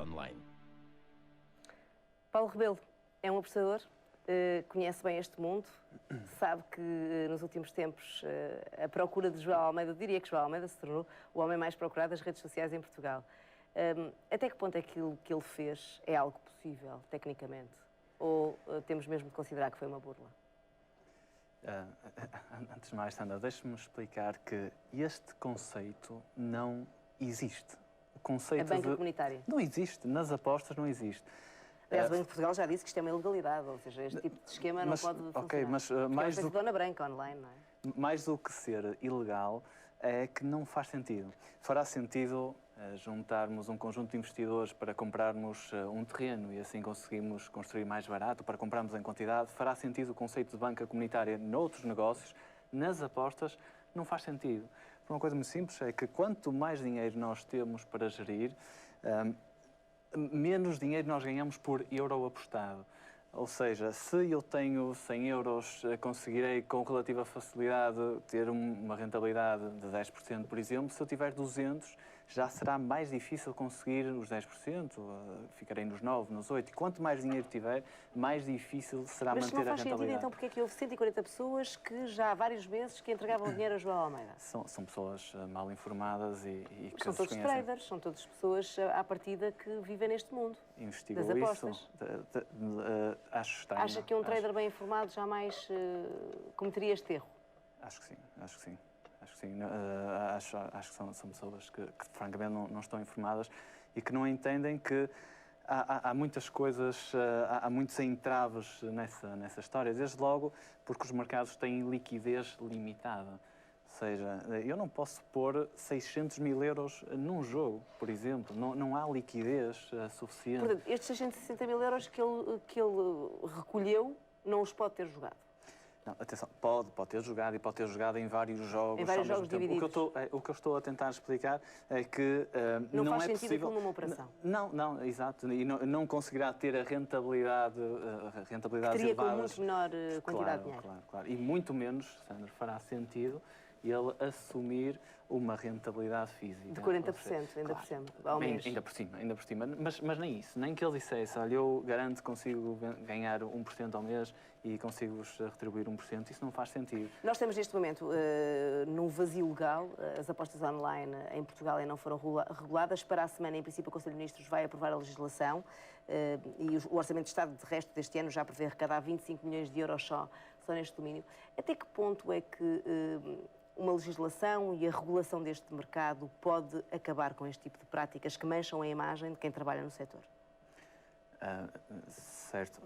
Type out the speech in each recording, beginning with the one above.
online. Paulo Rebelo é um apostador, conhece bem este mundo, sabe que nos últimos tempos a procura de João Almeida, eu diria que João Almeida se tornou o homem mais procurado das redes sociais em Portugal. Até que ponto é que aquilo que ele fez é algo possível, tecnicamente? Ou temos mesmo de considerar que foi uma burla? Antes de mais, Sandra, deixe-me explicar que este conceito não existe. O conceito a banca comunitária? Não existe, nas apostas não existe. Aliás, o Banco de Portugal já disse que isto é uma ilegalidade, ou seja, este tipo de esquema não pode funcionar. Ok, mas mais do que dona branca online, não é? Mais do que ser ilegal, é que não faz sentido. Fará sentido juntarmos um conjunto de investidores para comprarmos um terreno e assim conseguimos construir mais barato, para comprarmos em quantidade. Fará sentido o conceito de banca comunitária noutros negócios, nas apostas, não faz sentido. Por uma coisa muito simples, é que quanto mais dinheiro nós temos para gerir, menos dinheiro nós ganhamos por euro apostado. Ou seja, se eu tenho 100 euros, conseguirei com relativa facilidade ter uma rentabilidade de 10%, por exemplo. Se eu tiver 200, já será mais difícil conseguir os 10%, ficarei nos 9%, nos 8%. E quanto mais dinheiro tiver, mais difícil será manter a rentabilidade. Mas não faz sentido, então, porque é que houve 140 pessoas que já há vários meses que entregavam dinheiro a João Almeida? São pessoas mal informadas e que são todos traders, são todas pessoas à partida que vivem neste mundo investigou das apostas. Isso. Acho estranho. Acha que um trader bem informado jamais cometeria este erro? Acho que sim, acho que sim. Acho que sim. Acho que são pessoas que francamente não estão informadas e que não entendem que há muitas coisas, há muitos entraves nessa história. Desde logo porque os mercados têm liquidez limitada. Ou seja, eu não posso pôr 600 mil euros num jogo, por exemplo. Não há liquidez suficiente. Portanto, estes 660 mil euros que ele recolheu não os pode ter jogado? Não, atenção, pode ter jogado e pode ter jogado em vários jogos. Em vários jogos divididos. O que eu estou a tentar explicar é que não é faz sentido possível como uma operação. Não, exato. E não conseguirá ter a rentabilidade teria elevadas. Com muito menor quantidade de dinheiro. Claro. E muito menos, Sandra, fará sentido ele assumir uma rentabilidade física. De 40%, ainda por cima, ao mês. Ainda por cima. Mas nem isso. Nem que ele dissesse, olha, eu garanto que consigo ganhar 1% ao mês e consigo-vos retribuir 1%. Isso não faz sentido. Nós estamos neste momento num vazio legal. As apostas online em Portugal ainda não foram reguladas. Para a semana, em princípio, o Conselho de Ministros vai aprovar a legislação e o Orçamento de Estado, de resto, deste ano já prevê arrecadar 25 milhões de euros só neste domínio. Até que ponto é que uma legislação e a regulação deste mercado pode acabar com este tipo de práticas que mancham a imagem de quem trabalha no setor? Certo.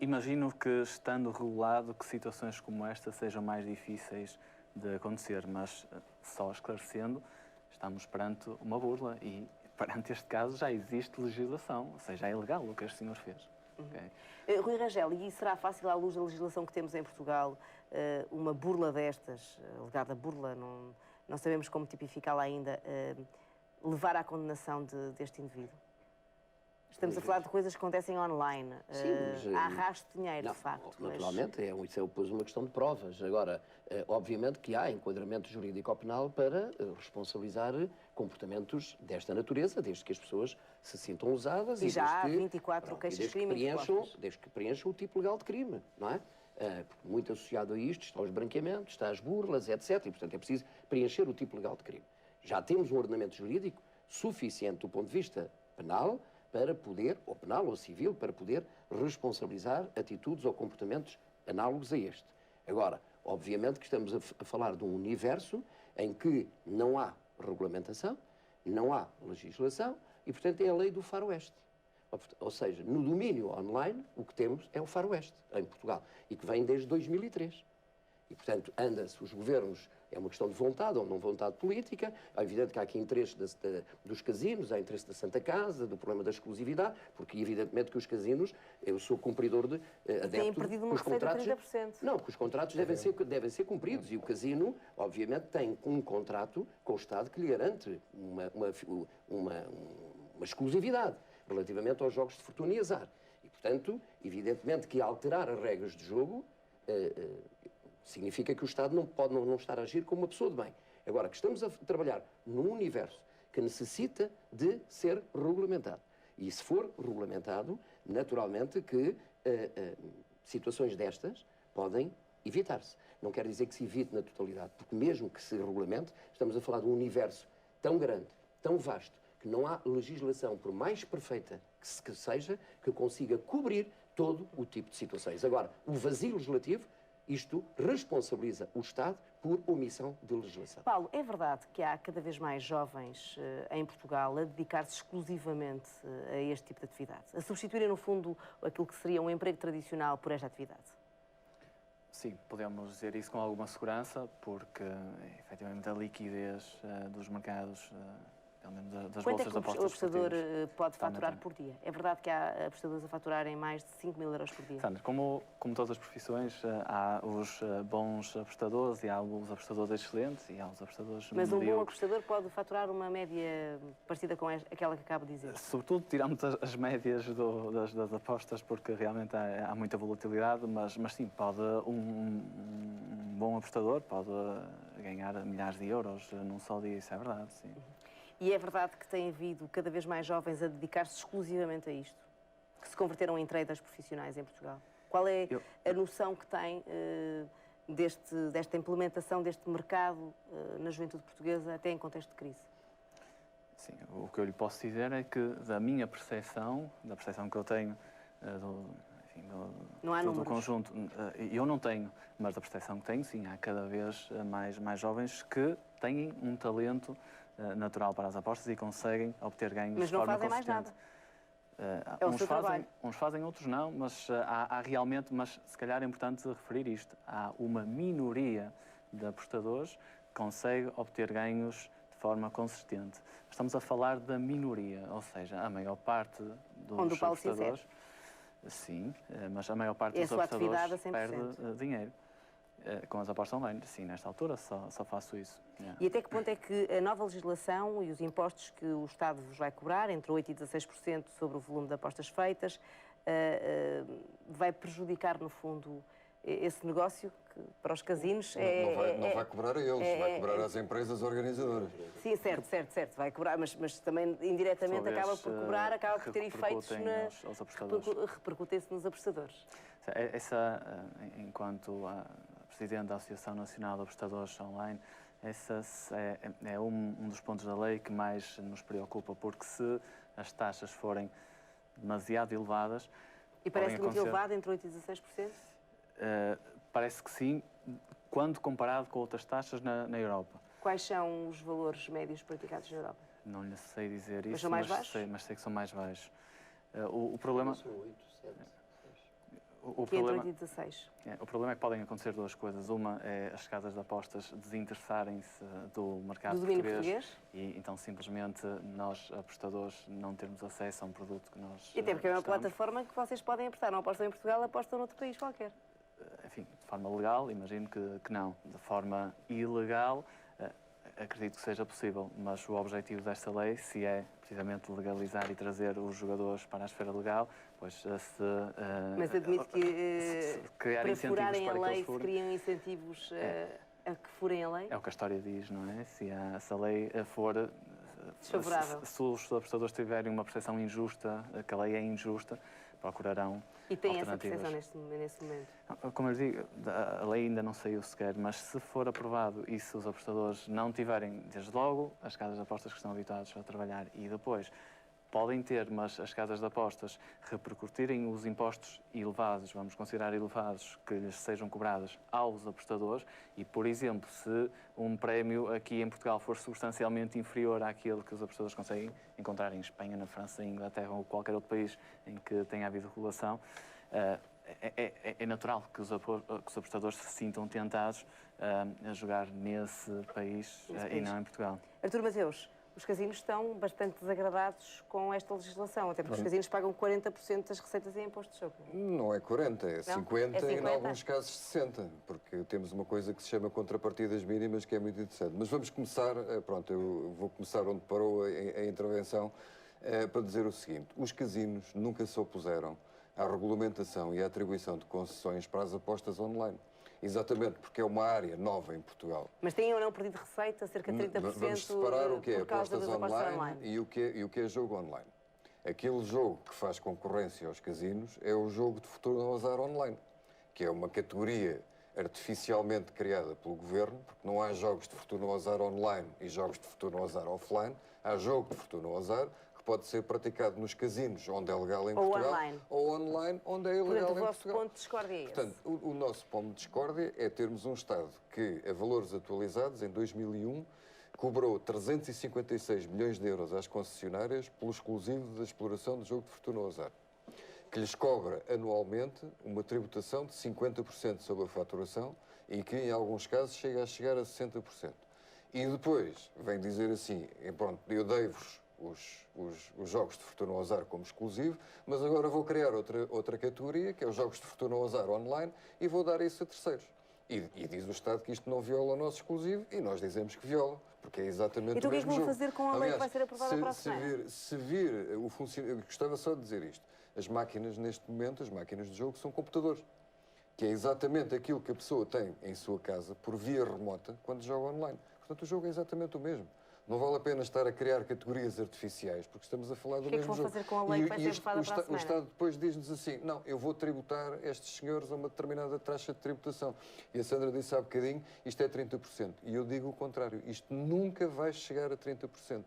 Imagino que, estando regulado, que situações como esta sejam mais difíceis de acontecer, mas só esclarecendo, estamos perante uma burla e, perante este caso, já existe legislação, ou seja, é ilegal o que este senhor fez. Okay. Rui Rangel, e será fácil, à luz da legislação que temos em Portugal, uma burla destas, alegada burla, não sabemos como tipificá-la ainda, levar à condenação deste indivíduo? Estamos a falar de coisas que acontecem online. Sim, há arrasto de dinheiro, de facto. Naturalmente, isso é depois uma questão de provas. Agora, obviamente que há enquadramento jurídico ou penal para responsabilizar comportamentos desta natureza, desde que as pessoas se sintam usadas e já há 24 queixas de crime desde que preencham o tipo legal de crime, não é? Muito associado a isto está os branqueamentos, está as burlas, etc. E, portanto, é preciso preencher o tipo legal de crime. Já temos um ordenamento jurídico suficiente do ponto de vista penal para poder, ou penal ou civil, para poder responsabilizar atitudes ou comportamentos análogos a este. Agora, obviamente que estamos a falar de um universo em que não há regulamentação, não há legislação e, portanto, é a lei do faroeste. Ou seja, no domínio online, o que temos é o faroeste, em Portugal, e que vem desde 2003. E, portanto, anda-se os governos, é uma questão de vontade ou não vontade política. É evidente que há aqui interesse dos casinos, há interesse da Santa Casa, do problema da exclusividade, porque, evidentemente, que os casinos, eu sou cumpridor de têm perdido uma receita de 30%. Não, que os contratos devem ser cumpridos. E o casino, obviamente, tem um contrato com o Estado que lhe garante uma exclusividade relativamente aos jogos de fortuna e azar. E, portanto, evidentemente que alterar as regras de jogo significa que o Estado não pode não estar a agir como uma pessoa de bem. Agora, que estamos a trabalhar num universo que necessita de ser regulamentado, E se for regulamentado, naturalmente que situações destas podem evitar-se. Não quer dizer que se evite na totalidade, porque mesmo que se regulamente, estamos a falar de um universo tão grande, tão vasto, que não há legislação, por mais perfeita que seja, que consiga cobrir todo o tipo de situações. Agora, o vazio legislativo, isto responsabiliza o Estado por omissão de legislação. Paulo, é verdade que há cada vez mais jovens em Portugal a dedicar-se exclusivamente a este tipo de atividade? A substituírem, no fundo, aquilo que seria um emprego tradicional por esta atividade? Sim, podemos dizer isso com alguma segurança, porque efetivamente a liquidez dos mercados, pelo menos das Quanto é bolsas que de o apostas apostador esportivas, pode está a faturar manter. por dia? É verdade que há apostadores a faturarem mais de 5.000 euros por dia? Sandra, como todas as profissões, há os bons apostadores e há os apostadores excelentes e há os apostadores Mas um bom medíocres. apostador pode faturar uma média parecida com aquela que acabo de dizer? Sobretudo tiramos as médias das apostas, porque realmente há muita volatilidade, mas sim, pode um bom apostador pode ganhar milhares de euros num só dia, isso é verdade, sim. E é verdade que tem havido cada vez mais jovens a dedicar-se exclusivamente a isto? Que se converteram em traders profissionais em Portugal? Qual é a noção que tem desta implementação deste mercado na juventude portuguesa, até em contexto de crise? Sim, o que eu lhe posso dizer é que da minha percepção, da percepção que eu tenho Não há do números. conjunto, eu não tenho, mas da percepção que tenho, sim, há cada vez mais jovens que têm um talento natural para as apostas e conseguem obter ganhos Mas de não forma fazem mais consistente. É o seu trabalho. Uns fazem, outros não, mas há realmente, mas se calhar é importante referir isto, há uma minoria de apostadores que consegue obter ganhos de forma consistente. Estamos a falar da minoria, ou seja, a maior parte dos Onde o Paulo se apostadores, sim, mas a maior parte É a dos sua atividade apostadores a 100%. perde dinheiro com as apostas online. Sim, nesta altura só faço isso. Yeah. E até que ponto é que a nova legislação e os impostos que o Estado vos vai cobrar, entre 8% e 16% sobre o volume de apostas feitas, vai prejudicar, no fundo, esse negócio que, para os casinos? Não vai cobrar a eles, vai cobrar às empresas organizadoras. Sim, certo, vai cobrar, mas também indiretamente Talvez, acaba por cobrar, acaba por ter efeitos aos apostadores. repercutem-se nos apostadores. Essa, enquanto Presidente da Associação Nacional de Apostadores Online, essa é um dos pontos da lei que mais nos preocupa, porque se as taxas forem demasiado elevadas... E parece muito elevado, entre 8% e 16%? Parece que sim, quando comparado com outras taxas na Europa. Quais são os valores médios praticados na Europa? Não lhe sei dizer isso, são mais baixos? Mas sei que são mais baixos. O problema... São 8, 7... O Que é entre problema, 8% e 16%. o problema é que podem acontecer duas coisas. Uma é as casas de apostas desinteressarem-se do mercado Do domínio português? E então simplesmente nós, apostadores, não termos acesso a um produto que nós E até porque é uma gostamos. plataforma que vocês podem apostar. Não apostam em Portugal, apostam noutro país qualquer. Enfim, de forma legal, imagino que não. De forma ilegal, acredito que seja possível, mas o objetivo desta lei, se é precisamente legalizar e trazer os jogadores para a esfera legal, pois se Mas admito que criar para incentivos furarem para a que lei eles se furem, criam incentivos a que furem a lei? é o que a história diz, não é? Se a lei for... Desfavorável. Se os apostadores tiverem uma percepção injusta, que a lei é injusta, procurarão E tem essa alternativas. percepção nesse momento? Como eu digo, a lei ainda não saiu sequer, mas se for aprovado e se os apostadores não tiverem, desde logo, as casas de apostas que estão habituados a trabalhar e depois podem ter, mas as casas de apostas repercutirem os impostos elevados, vamos considerar elevados, que lhes sejam cobrados aos apostadores e, por exemplo, se um prémio aqui em Portugal for substancialmente inferior àquele que os apostadores conseguem encontrar em Espanha, na França, em Inglaterra ou qualquer outro país em que tenha havido regulação, é natural que os apostadores se sintam tentados a jogar nesse país e não em Portugal. Artur Mateus, os casinos estão bastante desagradados com esta legislação, até porque os casinos pagam 40% das receitas em imposto de jogo. Não é 40, é 50 É e em 50? alguns casos 60, porque temos uma coisa que se chama contrapartidas mínimas, que é muito interessante. Mas vamos começar, pronto, eu vou começar onde parou a intervenção, para dizer o seguinte: os casinos nunca se opuseram à regulamentação e à atribuição de concessões para as apostas online. Exatamente, porque é uma área nova em Portugal. Mas têm ou não perdido receita, cerca de 30% Vamos separar o que é por causa apostas das apostas online e o que é jogo online. Aquele jogo que faz concorrência aos casinos é o jogo de fortuna ao azar online, que é uma categoria artificialmente criada pelo governo, porque não há jogos de fortuna ao azar online e jogos de fortuna ao azar offline. Há jogo de fortuna ao azar que pode ser praticado nos casinos, onde é legal em Ou Portugal, online. ou online, onde é ilegal Portanto, o em vosso Portugal. ponto de discórdia é esse. Portanto, o nosso ponto de discórdia é termos um Estado que, a valores atualizados, em 2001, cobrou 356 milhões de euros às concessionárias pelo exclusivo da exploração do jogo de fortuna ao azar, que lhes cobra anualmente uma tributação de 50% sobre a faturação e que, em alguns casos, chega a chegar a 60%. E depois vem dizer assim, pronto, eu dei-vos os jogos de fortuna ao azar como exclusivo, mas agora vou criar outra categoria, que é os jogos de fortuna ao azar online, e vou dar isso a terceiros. E diz o Estado que isto não viola o nosso exclusivo, e nós dizemos que viola, porque é exatamente Então o mesmo jogo. Então o que é que vão fazer com a lei que vai ser aprovada para a semana? Se vir o funcionamento... Eu gostava só de dizer isto. As máquinas, neste momento, as máquinas de jogo são computadores, que é exatamente aquilo que a pessoa tem em sua casa, por via remota, quando joga online. Portanto, o jogo é exatamente o mesmo. Não vale a pena estar a criar categorias artificiais, porque estamos a falar do mesmo jogo. O que é que vão fazer com a lei que vai ser aprovada para a semana? O Estado depois diz-nos assim, não, eu vou tributar estes senhores a uma determinada taxa de tributação. E a Sandra disse há bocadinho, isto é 30%. E eu digo o contrário, isto nunca vai chegar a 30%,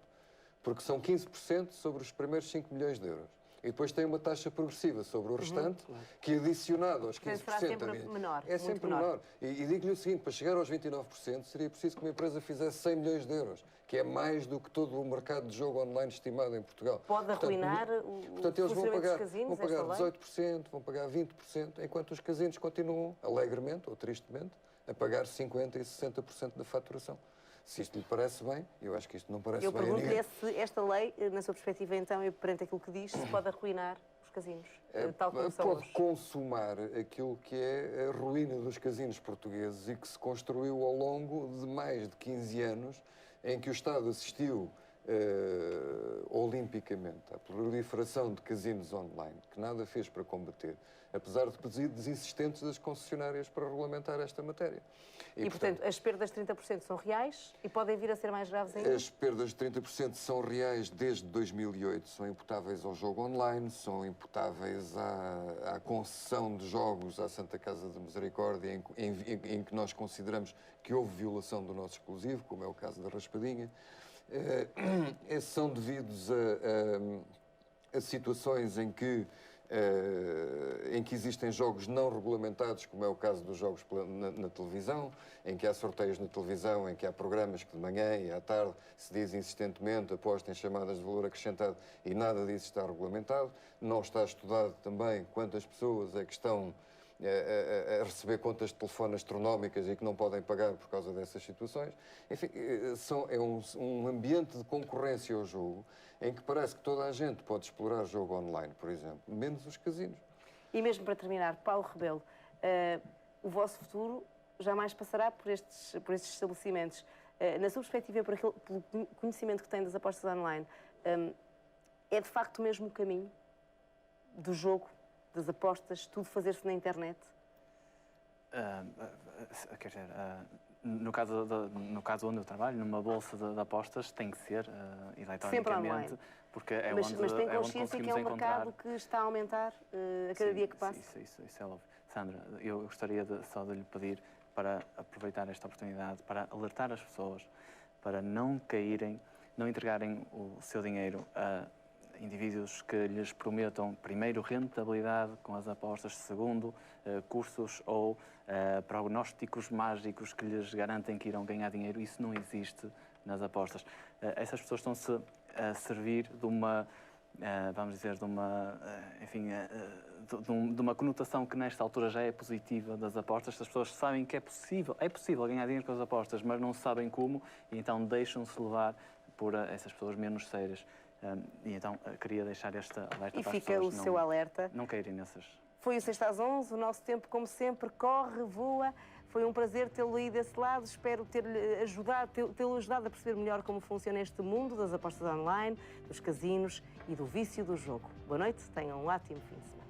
porque são 15% sobre os primeiros 5 milhões de euros. E depois tem uma taxa progressiva sobre o restante, que adicionado aos 15%... Será sempre menor. É sempre menor. E digo-lhe o seguinte, para chegar aos 29%, seria preciso que uma empresa fizesse 100 milhões de euros, que é mais do que todo o mercado de jogo online estimado em Portugal. Pode arruinar portanto, eles vão pagar, casinos, vão pagar 18%, vão pagar 20%, enquanto os casinos continuam, alegremente ou tristemente, a pagar 50% e 60% da faturação. Se isto lhe parece bem, eu acho que isto não parece bem a ninguém. Eu pergunto-lhe se esta lei, na sua perspectiva, então, e perante aquilo que diz, se pode arruinar os casinos, tal como são pode hoje. consumar aquilo que é a ruína dos casinos portugueses e que se construiu ao longo de mais de 15 anos, em que o Estado assistiu olimpicamente à proliferação de casinos online, que nada fez para combater, apesar de pedidos insistentes das concessionárias para regulamentar esta matéria. E, portanto, as perdas de 30% são reais e podem vir a ser mais graves ainda? As perdas de 30% são reais desde 2008, são imputáveis ao jogo online, são imputáveis à concessão de jogos à Santa Casa da Misericórdia, em que nós consideramos que houve violação do nosso exclusivo, como é o caso da Raspadinha. São devidos a situações em que existem jogos não regulamentados, como é o caso dos jogos na televisão, em que há sorteios na televisão, em que há programas que de manhã e à tarde se diz insistentemente apostem chamadas de valor acrescentado e nada disso está regulamentado. Não está estudado também quantas pessoas é que estão a receber contas de telefone astronómicas e que não podem pagar por causa dessas situações. Enfim, é um ambiente de concorrência ao jogo em que parece que toda a gente pode explorar jogo online, por exemplo, menos os casinos. E mesmo para terminar, Paulo Rebelo, o vosso futuro jamais passará por estes estabelecimentos. Na sua perspectiva, pelo conhecimento que tem das apostas online, é de facto o mesmo caminho do jogo, das apostas, tudo fazer-se na internet? Quer dizer, no caso onde eu trabalho, numa bolsa de apostas, tem que ser eletronicamente, porque é mas tem onde consciência que é um mercado que está a aumentar a cada dia que passa? Isso é óbvio. Sandra, eu gostaria só de lhe pedir para aproveitar esta oportunidade, para alertar as pessoas, para não caírem, não entregarem o seu dinheiro a indivíduos que lhes prometam, primeiro, rentabilidade com as apostas, segundo, cursos ou prognósticos mágicos que lhes garantem que irão ganhar dinheiro. Isso não existe nas apostas. Essas pessoas estão-se a servir de uma, vamos dizer, de uma, enfim, de uma conotação que nesta altura já é positiva das apostas. As pessoas sabem que é possível ganhar dinheiro com as apostas, mas não sabem como, e então deixam-se levar por essas pessoas menos sérias. E então queria deixar esta alerta e para as pessoas. E fica o seu alerta. Não caírem nessas. Foi o 6 às 11, o nosso tempo, como sempre, corre, voa. Foi um prazer tê-lo aí desse lado. Espero tê-lo ajudado a perceber melhor como funciona este mundo das apostas online, dos casinos e do vício do jogo. Boa noite, tenham um ótimo fim de semana.